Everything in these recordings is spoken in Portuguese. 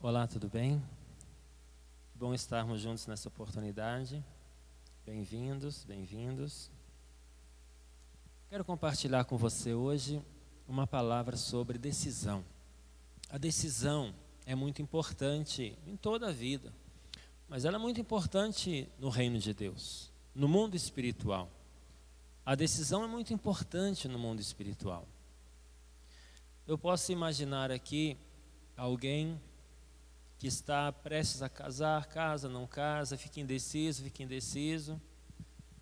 Olá, tudo bem? Bom estarmos juntos nessa oportunidade. Bem-vindos, bem-vindos. Quero compartilhar com você hoje uma palavra sobre decisão. A decisão é muito importante em toda a vida, mas ela é muito importante no reino de Deus, no mundo espiritual. A decisão é muito importante no mundo espiritual. Eu posso imaginar aqui alguém que está prestes a casar, casa, não casa, fica indeciso.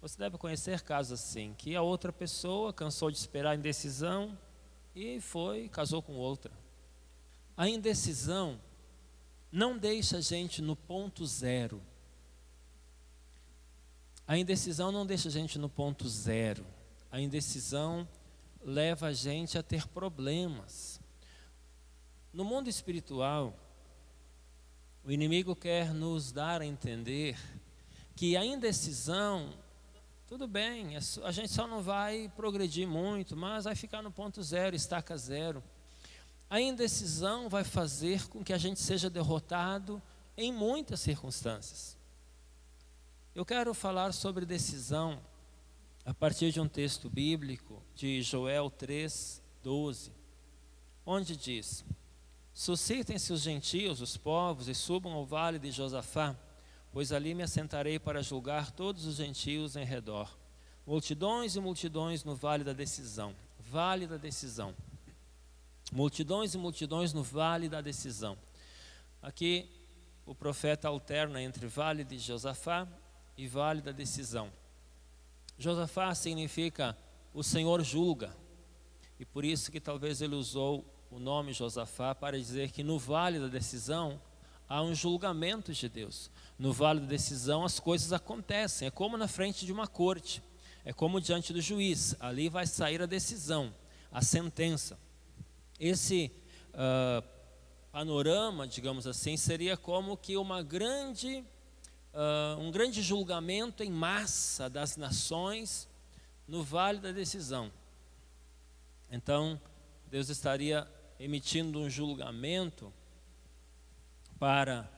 Você deve conhecer casos assim, que a outra pessoa cansou de esperar a indecisão e casou com outra. A indecisão não deixa a gente no ponto zero. A indecisão não deixa a gente no ponto zero. A indecisão leva a gente a ter problemas. No mundo espiritual, o inimigo quer nos dar a entender que a indecisão, tudo bem, a gente só não vai progredir muito, mas vai ficar no ponto zero, estaca zero. A indecisão vai fazer com que a gente seja derrotado em muitas circunstâncias. Eu quero falar sobre decisão a partir de um texto bíblico de Joel 3:12, onde diz: suscitem-se os gentios, os povos, e subam ao vale de Josafá, pois ali me assentarei para julgar todos os gentios em redor. Multidões e multidões no vale da decisão. Vale da decisão. Multidões e multidões no vale da decisão. Aqui o profeta alterna entre vale de Josafá e vale da decisão. Josafá significa o Senhor julga, e por isso que talvez ele usou o nome Josafá para dizer que no vale da decisão há um julgamento de Deus. No vale da decisão as coisas acontecem, é como na frente de uma corte, é como diante do juiz, ali vai sair a decisão, a sentença. Esse panorama, digamos assim, seria como que um grande julgamento em massa das nações no vale da decisão. Então, Deus estaria emitindo um julgamento para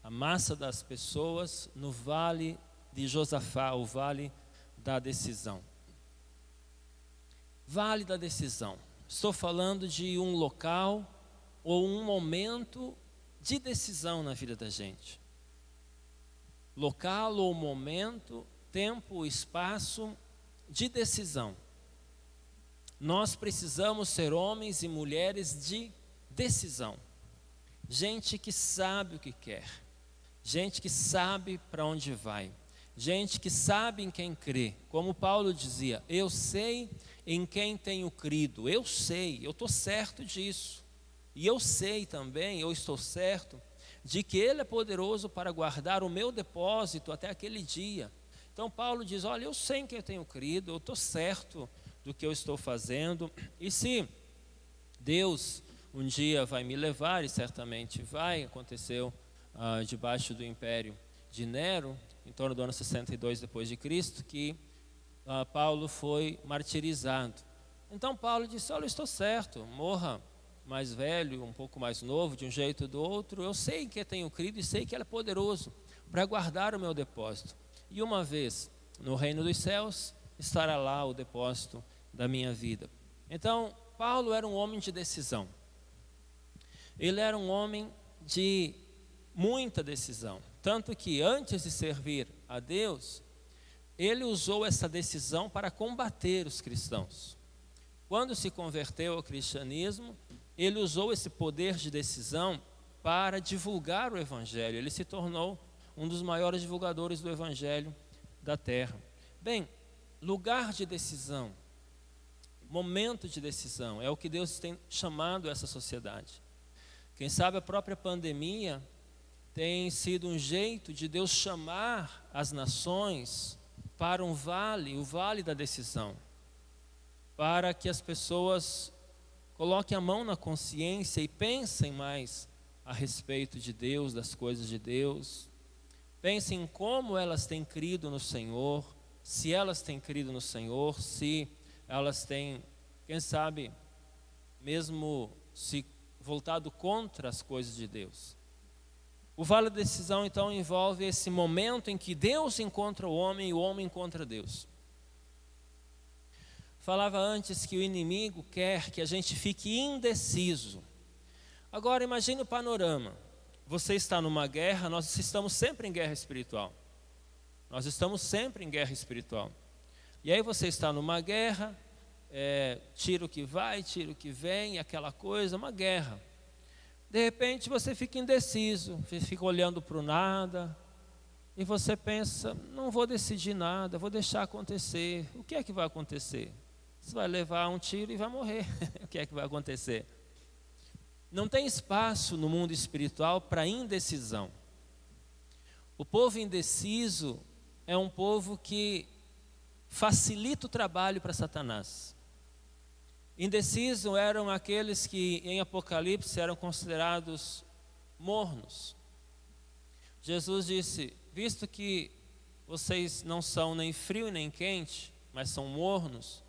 a massa das pessoas no vale de Josafá, o vale da decisão. Vale da decisão. Estou falando de um local ou um momento de decisão na vida da gente. Local ou momento, tempo, espaço de decisão. Nós precisamos ser homens e mulheres de decisão. Gente que sabe o que quer. Gente que sabe para onde vai. Gente que sabe em quem crê. Como Paulo dizia, eu sei em quem tenho crido. Eu sei, eu estou certo disso. E eu sei também, eu estou certo, de que Ele é poderoso para guardar o meu depósito até aquele dia. Então Paulo diz, olha, eu sei em quem eu tenho crido, eu estou certo do que eu estou fazendo, e se Deus um dia vai me levar, e certamente vai, aconteceu debaixo do império de Nero, em torno do ano 62 depois de Cristo, que Paulo foi martirizado. Então Paulo disse, olha, eu estou certo, morra mais velho, um pouco mais novo, de um jeito ou do outro, eu sei que tenho crido e sei que Ele é poderoso para guardar o meu depósito. E uma vez no reino dos céus, estará lá o depósito da minha vida. Então, Paulo era um homem de decisão. Ele era um homem de muita decisão. Tanto que antes de servir a Deus, ele usou essa decisão para combater os cristãos. Quando se converteu ao cristianismo, ele usou esse poder de decisão para divulgar o Evangelho. Ele se tornou um dos maiores divulgadores do Evangelho da terra. Bem, lugar de decisão, momento de decisão, é o que Deus tem chamado essa sociedade. Quem sabe a própria pandemia tem sido um jeito de Deus chamar as nações para um vale, o vale da decisão, para que as pessoas coloquem a mão na consciência e pensem mais a respeito de Deus, das coisas de Deus. Pensem em como elas têm crido no Senhor, se elas têm crido no Senhor, se elas têm, quem sabe, mesmo se voltado contra as coisas de Deus. O vale da decisão, então, envolve esse momento em que Deus encontra o homem e o homem encontra Deus. Falava antes que o inimigo quer que a gente fique indeciso. Agora imagine o panorama. Você está numa guerra, nós estamos sempre em guerra espiritual. Nós estamos sempre em guerra espiritual. E aí você está numa guerra, tiro que vai, tiro que vem, aquela coisa, uma guerra. De repente você fica indeciso, fica olhando para o nada, e você pensa, não vou decidir nada, vou deixar acontecer. O que é que vai acontecer? Você vai levar um tiro e vai morrer. O que é que vai acontecer? Não tem espaço no mundo espiritual para indecisão. O povo indeciso é um povo que facilita o trabalho para Satanás. Indecisos eram aqueles que em Apocalipse eram considerados mornos. Jesus disse, visto que vocês não são nem frio nem quente, mas são mornos,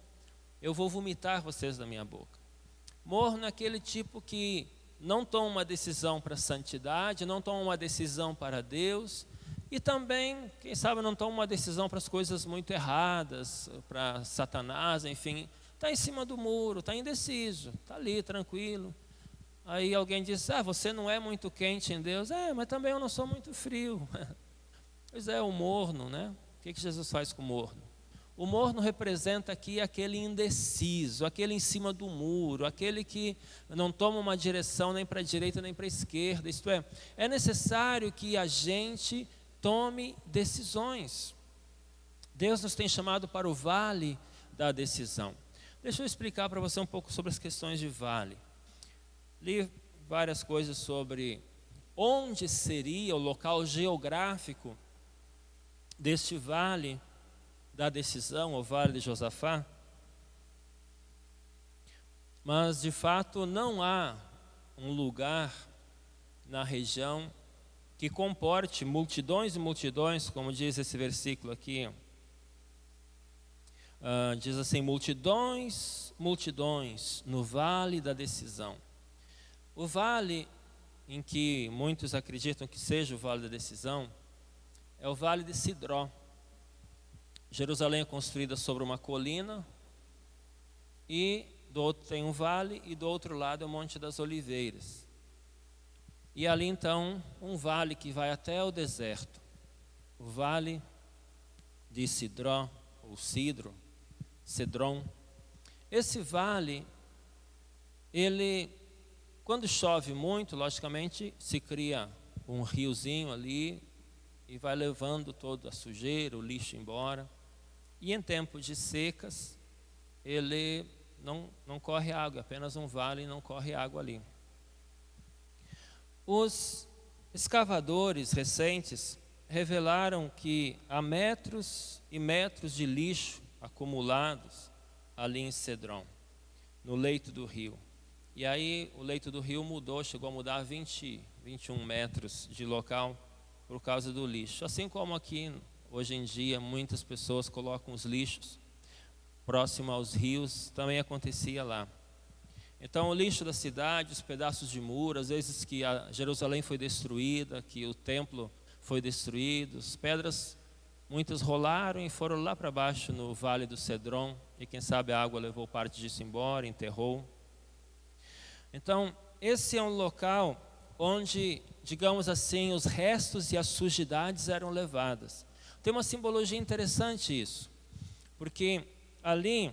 eu vou vomitar vocês da minha boca. Morno é aquele tipo que não toma uma decisão para a santidade, não toma uma decisão para Deus, e também, quem sabe, não toma uma decisão para as coisas muito erradas, para Satanás, enfim. Está em cima do muro, está indeciso, está ali, tranquilo. Aí alguém diz, você não é muito quente em Deus. Mas também eu não sou muito frio. Pois é, o morno, né? O que Jesus faz com o morno? O morno representa aqui aquele indeciso, aquele em cima do muro, aquele que não toma uma direção nem para a direita nem para a esquerda. Isto é necessário que a gente tome decisões. Deus nos tem chamado para o vale da decisão. Deixa eu explicar para você um pouco sobre as questões de vale. Li várias coisas sobre onde seria o local geográfico deste vale da decisão, o vale de Josafá. Mas, de fato, não há um lugar na região que comporte multidões e multidões, como diz esse versículo aqui. Diz assim, multidões, multidões no vale da decisão. O vale em que muitos acreditam que seja o vale da decisão é o vale de Sidró. Jerusalém é construída sobre uma colina e do outro tem um vale e do outro lado é o Monte das Oliveiras. E ali então um vale que vai até o deserto, o vale de Sidró ou Cedron. Esse vale, ele, quando chove muito, logicamente, se cria um riozinho ali e vai levando toda a sujeira, o lixo embora. E em tempos de secas, ele não corre água, é apenas um vale e não corre água ali. Os escavadores recentes revelaram que há metros e metros de lixo acumulados ali em Cedron, no leito do rio. E aí o leito do rio mudou, chegou a mudar 21 metros de local por causa do lixo. Assim como aqui, hoje em dia, muitas pessoas colocam os lixos próximo aos rios, também acontecia lá. Então o lixo da cidade, os pedaços de muro, às vezes que a Jerusalém foi destruída, que o templo foi destruído, as pedras muitas rolaram e foram lá para baixo no vale do Cedron, e quem sabe a água levou parte disso embora, enterrou. Então, esse é um local onde, digamos assim, os restos e as sujidades eram levadas. Tem uma simbologia interessante isso, porque ali,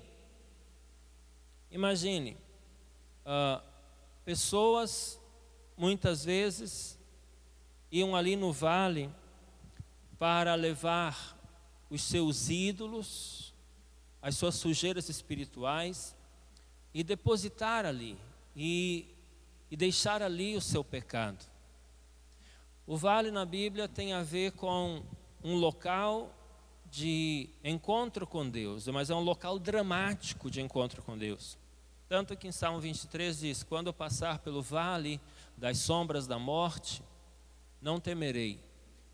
imagine, pessoas muitas vezes iam ali no vale para levar os seus ídolos, as suas sujeiras espirituais e depositar ali e deixar ali o seu pecado. O vale na Bíblia tem a ver com um local de encontro com Deus, mas é um local dramático de encontro com Deus. Tanto que em Salmo 23 diz, quando eu passar pelo vale das sombras da morte, não temerei.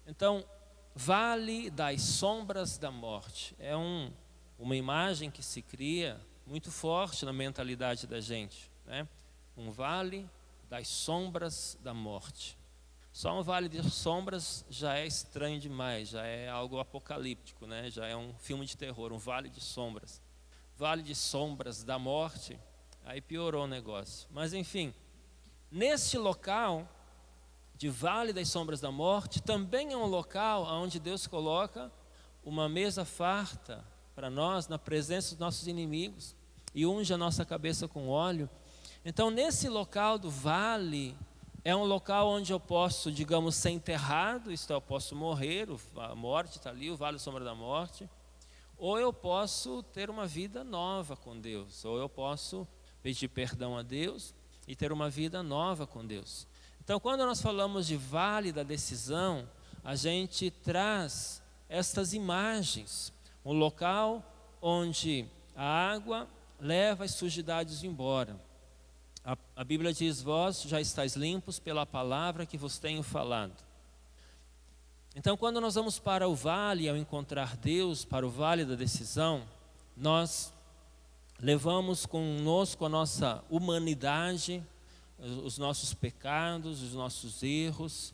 Então, vale das sombras da morte é uma imagem que se cria muito forte na mentalidade da gente, né? Um vale das sombras da morte. Só um vale de sombras já é estranho demais, já é algo apocalíptico, né? Já é um filme de terror, um vale de sombras. Vale de sombras da morte, aí piorou o negócio. Mas enfim, neste local de vale das sombras da morte, também é um local onde Deus coloca uma mesa farta para nós, na presença dos nossos inimigos, e unge a nossa cabeça com óleo. Então, nesse local do vale, é um local onde eu posso, digamos, ser enterrado, isto é, eu posso morrer, a morte está ali, o vale da sombra da morte, ou eu posso ter uma vida nova com Deus, ou eu posso pedir perdão a Deus e ter uma vida nova com Deus. Então, quando nós falamos de vale da decisão, a gente traz estas imagens, um local onde a água leva as sujidades embora. A Bíblia diz: vós já estáis limpos pela palavra que vos tenho falado. Então, quando nós vamos para o vale, ao encontrar Deus, para o vale da decisão, nós levamos conosco a nossa humanidade, os nossos pecados, os nossos erros,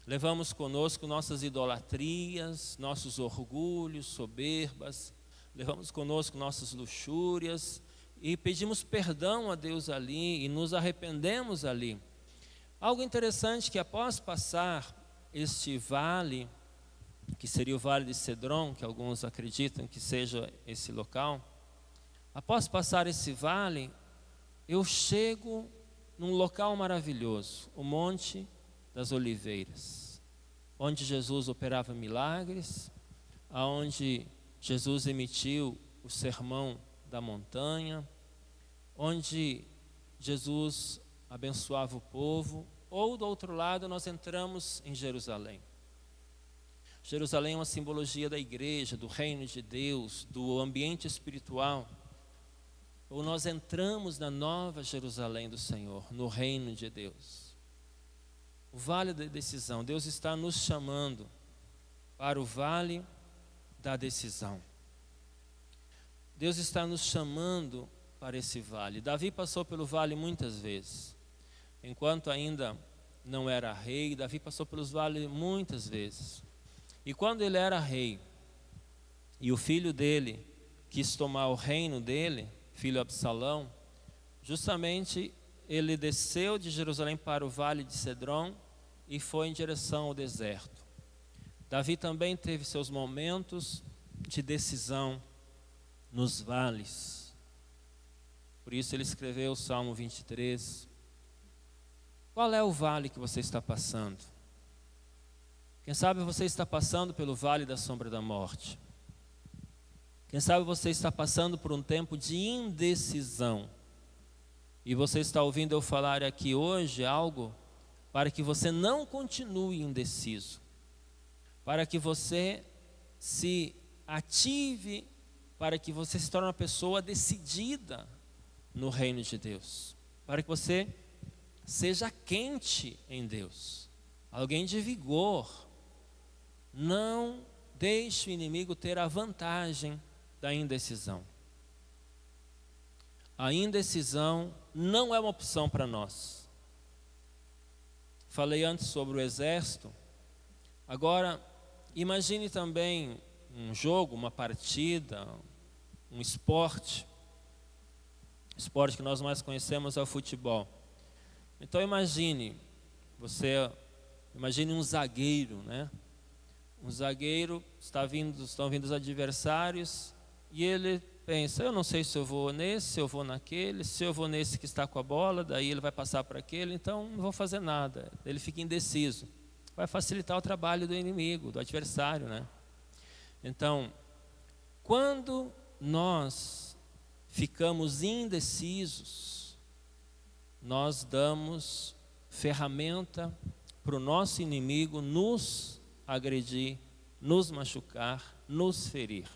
levamos conosco nossas idolatrias, nossos orgulhos, soberbas, levamos conosco nossas luxúrias e pedimos perdão a Deus ali e nos arrependemos ali. Algo interessante que após passar este vale, que seria o Vale de Cedron, que alguns acreditam que seja esse local, após passar esse vale, eu chego num local maravilhoso, o Monte das Oliveiras, onde Jesus operava milagres, aonde Jesus emitiu o sermão da montanha, onde Jesus abençoava o povo. Ou do outro lado nós entramos em Jerusalém. Jerusalém é uma simbologia da igreja, do reino de Deus, do ambiente espiritual. Ou nós entramos na nova Jerusalém do Senhor, no reino de Deus. O vale da decisão, Deus está nos chamando para o vale da decisão. Deus está nos chamando para esse vale. Davi passou pelo vale muitas vezes. Enquanto ainda não era rei, Davi passou pelos vales muitas vezes. E quando ele era rei, e o filho dele quis tomar o reino dele, filho Absalão, justamente ele desceu de Jerusalém para o vale de Cedron e foi em direção ao deserto. Davi também teve seus momentos de decisão nos vales. Por isso ele escreveu o Salmo 23. Qual é o vale que você está passando? Quem sabe você está passando pelo vale da sombra da morte. Quem sabe você está passando por um tempo de indecisão. E você está ouvindo eu falar aqui hoje algo para que você não continue indeciso. Para que você se ative, para que você se torne uma pessoa decidida no reino de Deus. Para que você seja quente em Deus, alguém de vigor. Não deixe o inimigo ter a vantagem da indecisão. A indecisão não é uma opção para nós. Falei antes sobre o exército. Agora, imagine também um jogo, uma partida, um esporte. O esporte que nós mais conhecemos é o futebol. Então imagine um zagueiro, né? Um zagueiro, estão vindo os adversários e ele pensa: eu não sei se eu vou nesse, se eu vou naquele, se eu vou nesse que está com a bola, daí ele vai passar para aquele, então não vou fazer nada. Ele fica indeciso. Vai facilitar o trabalho do inimigo, do adversário, né? Então, quando nós ficamos indecisos, nós damos ferramenta para o nosso inimigo nos agredir, nos machucar, nos ferir.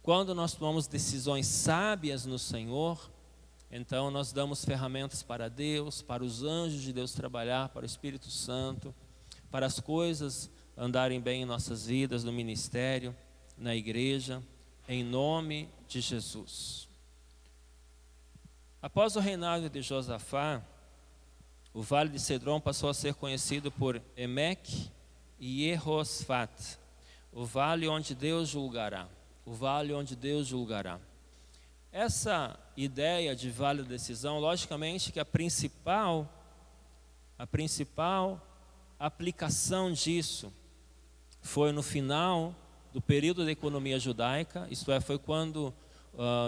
Quando nós tomamos decisões sábias no Senhor, então nós damos ferramentas para Deus, para os anjos de Deus trabalhar, para o Espírito Santo, para as coisas andarem bem em nossas vidas, no ministério, na igreja, em nome de Jesus. Após o reinado de Josafá, o vale de Cedron passou a ser conhecido por Emek e Erosfat, o vale onde Deus julgará, o vale onde Deus julgará. Essa ideia de vale da decisão, logicamente que a principal aplicação disso foi no final do período da economia judaica, isto é, foi quando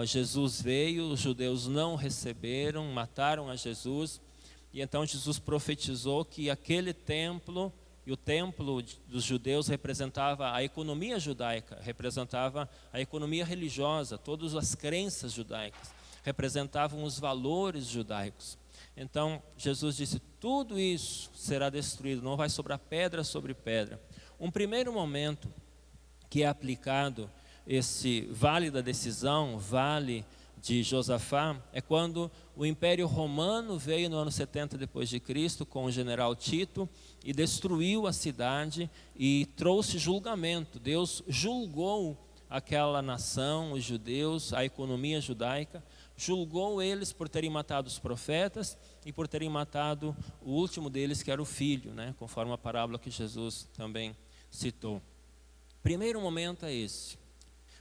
Jesus veio, os judeus não receberam, mataram a Jesus, e então Jesus profetizou que aquele templo, e o templo dos judeus representava a economia judaica, representava a economia religiosa, todas as crenças judaicas, representavam os valores judaicos. Então Jesus disse, tudo isso será destruído, não vai sobrar pedra sobre pedra. Um primeiro momento que é aplicado esse vale da decisão, vale de Josafá, é quando o Império Romano veio no ano 70 depois de Cristo com o general Tito e destruiu a cidade e trouxe julgamento. Deus julgou aquela nação, os judeus, a economia judaica, julgou eles por terem matado os profetas e por terem matado o último deles, que era o filho, né? Conforme a parábola que Jesus também citou. Primeiro momento é esse.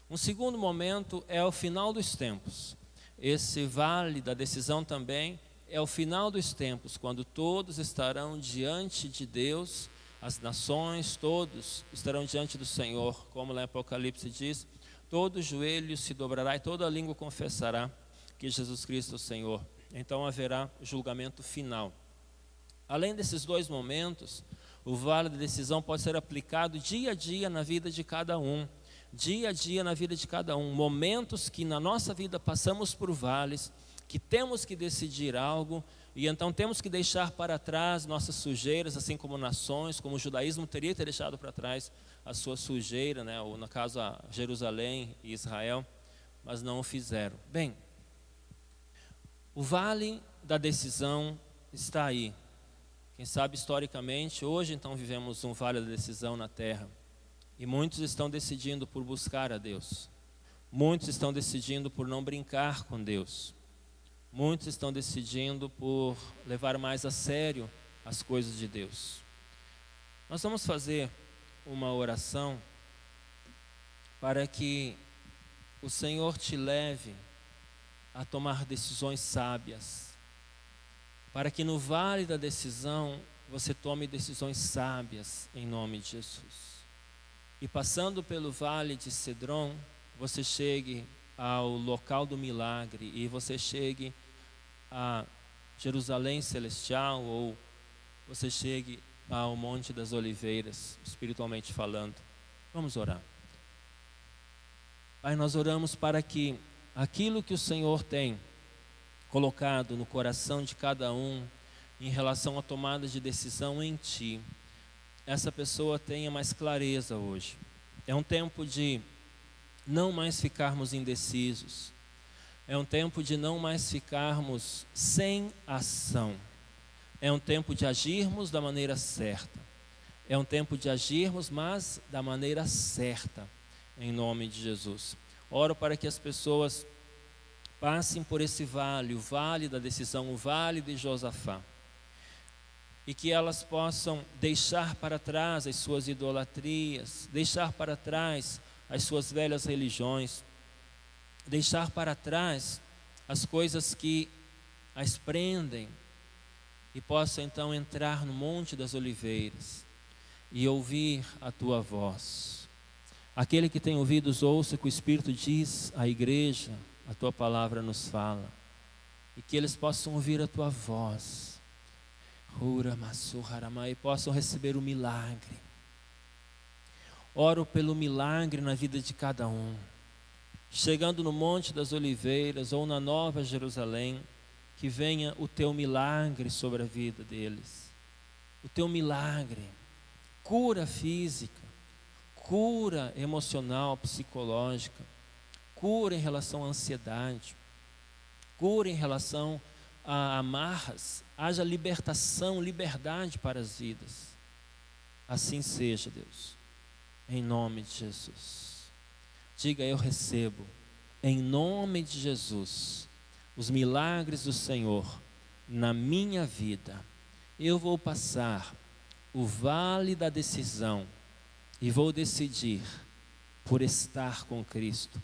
Um segundo momento é o final dos tempos. Esse vale da decisão também é o final dos tempos, quando todos estarão diante de Deus, as nações, todos estarão diante do Senhor, como lá em Apocalipse diz, todo joelho se dobrará e toda língua confessará que Jesus Cristo é o Senhor. Então haverá julgamento final. Além desses dois momentos, o vale da decisão pode ser aplicado dia a dia na vida de cada um. Dia a dia na vida de cada um. Momentos que na nossa vida passamos por vales, que temos que decidir algo, e então temos que deixar para trás nossas sujeiras, assim como nações, como o judaísmo teria que ter deixado para trás a sua sujeira, né? Ou no caso a Jerusalém e Israel, mas não o fizeram. Bem, o vale da decisão está aí. Quem sabe historicamente, hoje então vivemos um vale da decisão na terra. E muitos estão decidindo por buscar a Deus. Muitos estão decidindo por não brincar com Deus. Muitos estão decidindo por levar mais a sério as coisas de Deus. Nós vamos fazer uma oração para que o Senhor te leve a tomar decisões sábias. Para que no vale da decisão você tome decisões sábias em nome de Jesus. E passando pelo vale de Cedron, você chegue ao local do milagre e você chegue a Jerusalém Celestial, ou você chegue ao Monte das Oliveiras, espiritualmente falando. Vamos orar. Pai, nós oramos para que aquilo que o Senhor tem colocado no coração de cada um em relação à tomada de decisão em Ti, essa pessoa tenha mais clareza hoje. É um tempo de não mais ficarmos indecisos. É um tempo de não mais ficarmos sem ação. É um tempo de agirmos da maneira certa. É um tempo de agirmos, mas da maneira certa, em nome de Jesus. Oro para que as pessoas passem por esse vale, o vale da decisão, o vale de Josafá. E que elas possam deixar para trás as suas idolatrias, deixar para trás as suas velhas religiões, deixar para trás as coisas que as prendem, e possam então entrar no Monte das Oliveiras e ouvir a Tua voz. Aquele que tem ouvidos, ouça o que o Espírito diz à igreja, a Tua palavra nos fala, e que eles possam ouvir a Tua voz, e possam receber o milagre. Oro pelo milagre na vida de cada um, chegando no Monte das Oliveiras ou na Nova Jerusalém, que venha o Teu milagre sobre a vida deles. O Teu milagre, cura física, cura emocional, psicológica, cura em relação à ansiedade, cura em relação a amarras, haja libertação, liberdade para as vidas. Assim seja, Deus, em nome de Jesus. Diga: eu recebo, em nome de Jesus, os milagres do Senhor na minha vida, eu vou passar o vale da decisão e vou decidir por estar com Cristo,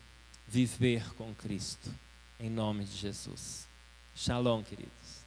viver com Cristo, em nome de Jesus. Shalom, queridos.